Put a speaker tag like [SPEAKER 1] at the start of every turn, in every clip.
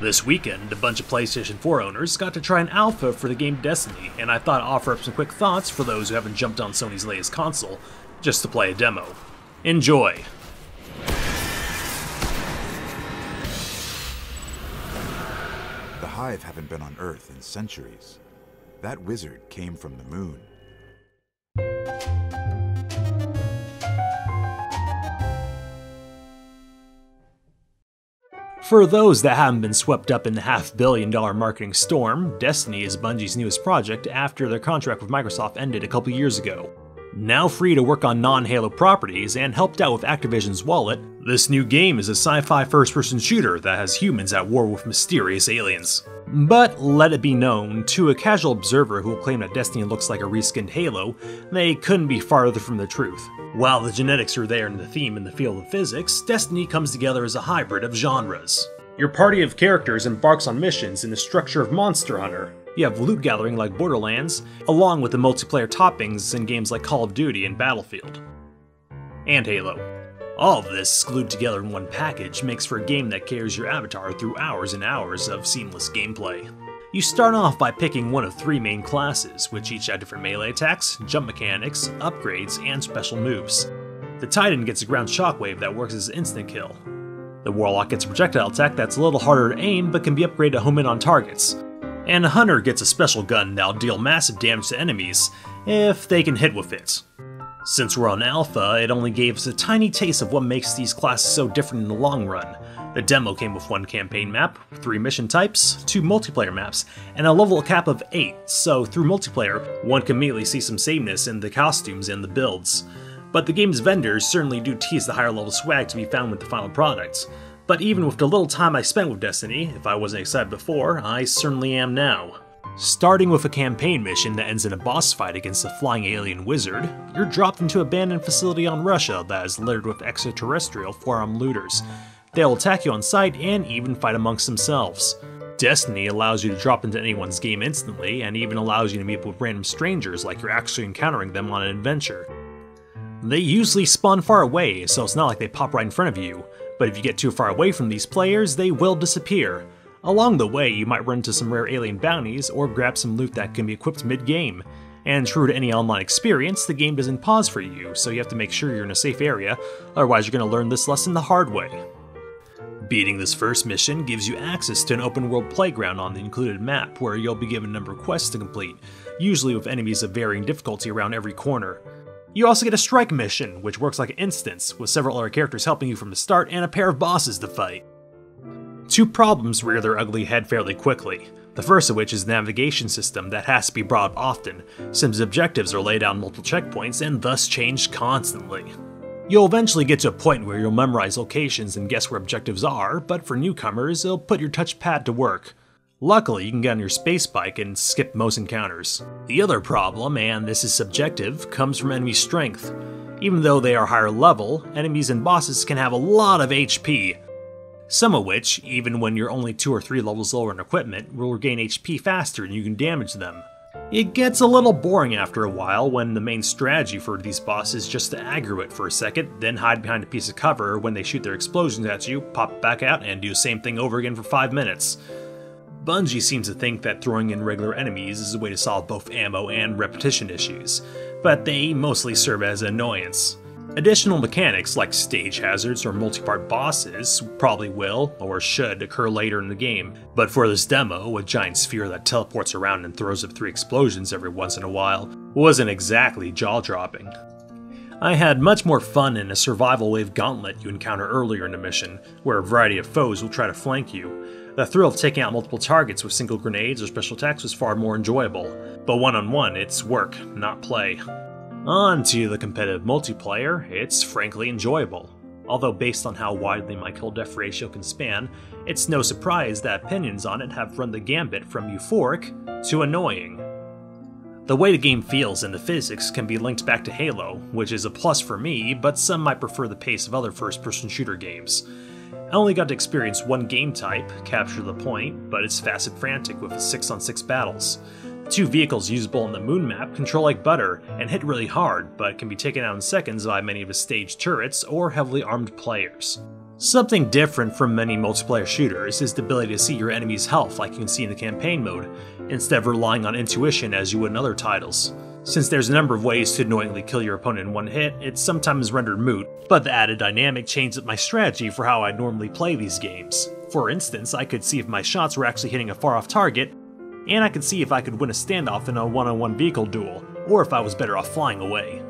[SPEAKER 1] This weekend, a bunch of PlayStation 4 owners got to try an alpha for the game Destiny, and I thought I'd offer up some quick thoughts for those who haven't jumped on Sony's latest console, just to play a demo. Enjoy!
[SPEAKER 2] The Hive haven't been on Earth in centuries. That wizard came from the moon.
[SPEAKER 1] For those that haven't been swept up in the $500 million marketing storm, Destiny is Bungie's newest project after their contract with Microsoft ended a couple years ago. Now free to work on non-Halo properties and helped out with Activision's wallet, this new game is a sci-fi first-person shooter that has humans at war with mysterious aliens. But let it be known, to a casual observer who will claim that Destiny looks like a reskinned Halo, they couldn't be farther from the truth. While the genetics are there in the theme in the field of physics, Destiny comes together as a hybrid of genres. Your party of characters embarks on missions in the structure of Monster Hunter. You have loot gathering like Borderlands, along with the multiplayer toppings in games like Call of Duty and Battlefield. And Halo. All of this glued together in one package makes for a game that carries your avatar through hours and hours of seamless gameplay. You start off by picking one of 3 main classes, which each have different melee attacks, jump mechanics, upgrades, and special moves. The Titan gets a ground shockwave that works as an instant kill. The Warlock gets a projectile attack that's a little harder to aim but can be upgraded to home in on targets. And the Hunter gets a special gun that'll deal massive damage to enemies if they can hit with it. Since we're on Alpha, it only gave us a tiny taste of what makes these classes so different in the long run. The demo came with 1 campaign map, 3 mission types, 2 multiplayer maps, and a level cap of 8, so through multiplayer, one can immediately see some sameness in the costumes and the builds. But the game's vendors certainly do tease the higher level swag to be found with the final product. But even with the little time I spent with Destiny, if I wasn't excited before, I certainly am now. Starting with a campaign mission that ends in a boss fight against a flying alien wizard, you're dropped into an abandoned facility on Russia that is littered with extraterrestrial forearmed looters. They'll attack you on sight and even fight amongst themselves. Destiny allows you to drop into anyone's game instantly, and even allows you to meet up with random strangers like you're actually encountering them on an adventure. They usually spawn far away, so it's not like they pop right in front of you, but if you get too far away from these players, they will disappear. Along the way, you might run into some rare alien bounties or grab some loot that can be equipped mid-game. And true to any online experience, the game doesn't pause for you, so you have to make sure you're in a safe area, otherwise you're going to learn this lesson the hard way. Beating this first mission gives you access to an open-world playground on the included map, where you'll be given a number of quests to complete, usually with enemies of varying difficulty around every corner. You also get a strike mission, which works like an instance, with several other characters helping you from the start and a pair of bosses to fight. 2 problems rear their ugly head fairly quickly, the first of which is the navigation system that has to be brought up often, since objectives are laid out on multiple checkpoints and thus change constantly. You'll eventually get to a point where you'll memorize locations and guess where objectives are, but for newcomers, it'll put your touchpad to work. Luckily, you can get on your space bike and skip most encounters. The other problem, and this is subjective, comes from enemy strength. Even though they are higher level, enemies and bosses can have a lot of HP. Some of which, even when you're only 2 or 3 levels lower in equipment, will regain HP faster and you can damage them. It gets a little boring after a while when the main strategy for these bosses is just to aggro it for a second, then hide behind a piece of cover when they shoot their explosions at you, pop back out, and do the same thing over again for 5 minutes. Bungie seems to think that throwing in regular enemies is a way to solve both ammo and repetition issues, but they mostly serve as an annoyance. Additional mechanics like stage hazards or multi-part bosses probably will, or should, occur later in the game, but for this demo, a giant sphere that teleports around and throws up 3 explosions every once in a while wasn't exactly jaw-dropping. I had much more fun in a survival wave gauntlet you encounter earlier in the mission, where a variety of foes will try to flank you. The thrill of taking out multiple targets with single grenades or special attacks was far more enjoyable, but one-on-one, it's work, not play. On to the competitive multiplayer, it's frankly enjoyable. Although based on how widely my kill-death ratio can span, it's no surprise that opinions on it have run the gambit from euphoric to annoying. The way the game feels and the physics can be linked back to Halo, which is a plus for me, but some might prefer the pace of other first-person shooter games. I only got to experience 1 game type, Capture the Point, but it's fast and frantic with 6-on-6 battles. 2 vehicles usable on the moon map control like butter and hit really hard, but can be taken out in seconds by many of the staged turrets or heavily armed players. Something different from many multiplayer shooters is the ability to see your enemy's health like you can see in the campaign mode, instead of relying on intuition as you would in other titles. Since there's a number of ways to annoyingly kill your opponent in one hit, it's sometimes rendered moot, but the added dynamic changed up my strategy for how I normally play these games. For instance, I could see if my shots were actually hitting a far-off target, and I could see if I could win a standoff in a one-on-one vehicle duel, or if I was better off flying away.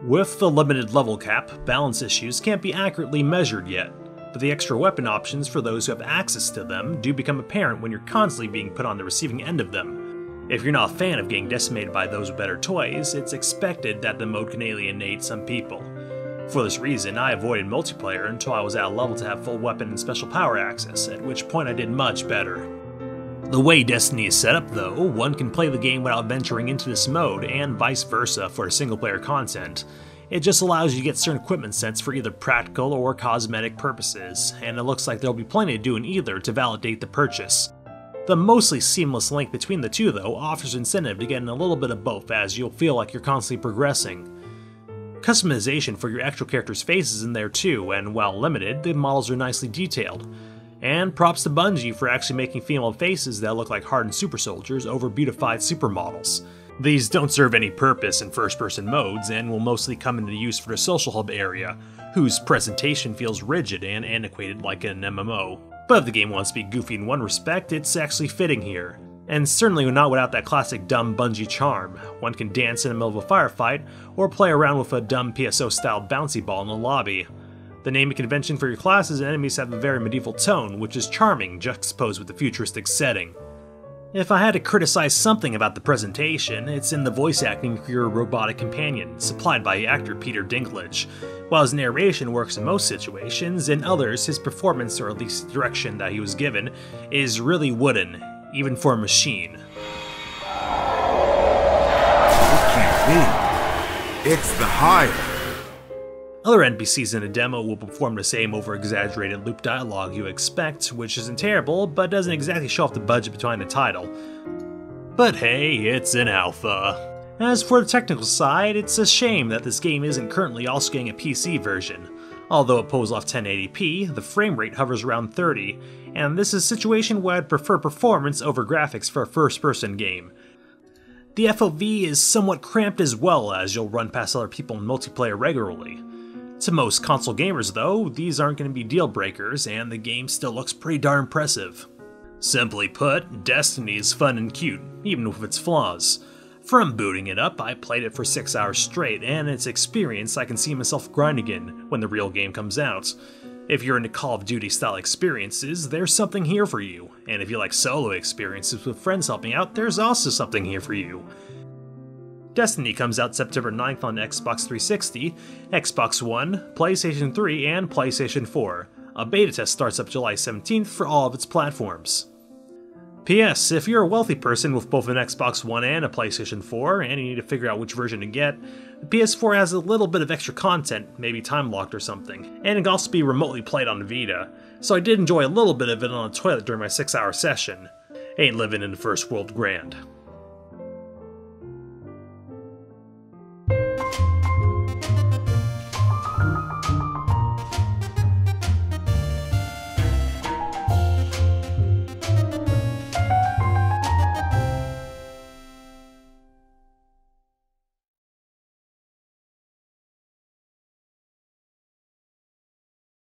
[SPEAKER 1] With the limited level cap, balance issues can't be accurately measured yet, but the extra weapon options for those who have access to them do become apparent when you're constantly being put on the receiving end of them. If you're not a fan of getting decimated by those with better toys, it's expected that the mode can alienate some people. For this reason, I avoided multiplayer until I was at a level to have full weapon and special power access, at which point I did much better. The way Destiny is set up though, one can play the game without venturing into this mode, and vice versa for single player content. It just allows you to get certain equipment sets for either practical or cosmetic purposes, and it looks like there'll be plenty to do in either to validate the purchase. The mostly seamless link between the two though offers incentive to get in a little bit of both, as you'll feel like you're constantly progressing. Customization for your actual character's face is in there too, and while limited, the models are nicely detailed. And props to Bungie for actually making female faces that look like hardened super soldiers over beautified supermodels. These don't serve any purpose in first-person modes and will mostly come into use for the social hub area, whose presentation feels rigid and antiquated like in an MMO. But if the game wants to be goofy in one respect, it's actually fitting here. And certainly not without that classic dumb Bungie charm. One can dance in the middle of a firefight, or play around with a dumb PSO-styled bouncy ball in the lobby. The naming convention for your classes and enemies have a very medieval tone, which is charming juxtaposed with the futuristic setting. If I had to criticize something about the presentation, it's in the voice acting for your robotic companion, supplied by actor Peter Dinklage. While his narration works in most situations, in others his performance, or at least the direction that he was given, is really wooden, even for a machine.
[SPEAKER 2] It can't be. It's the Hive.
[SPEAKER 1] Other NPCs in a demo will perform the same over-exaggerated loop dialogue you expect, which isn't terrible, but doesn't exactly show off the budget behind the title. But hey, it's an alpha. As for the technical side, it's a shame that this game isn't currently also getting a PC version. Although it pulls off 1080p, the frame rate hovers around 30, and this is a situation where I'd prefer performance over graphics for a first-person game. The FOV is somewhat cramped as well, as you'll run past other people in multiplayer regularly. To most console gamers though, these aren't going to be deal breakers, and the game still looks pretty darn impressive. Simply put, Destiny is fun and cute, even with its flaws. From booting it up, I played it for 6 hours straight, and its experience I can see myself grinding in when the real game comes out. If you're into Call of Duty style experiences, there's something here for you, and if you like solo experiences with friends helping out, there's also something here for you. Destiny comes out September 9th on Xbox 360, Xbox One, PlayStation 3, and PlayStation 4. A beta test starts up July 17th for all of its platforms. P.S. If you're a wealthy person with both an Xbox One and a PlayStation 4, and you need to figure out which version to get, the PS4 has a little bit of extra content, maybe time-locked or something, and it can also be remotely played on Vita, so I did enjoy a little bit of it on the toilet during my 6-hour session. Ain't living in the first world grand.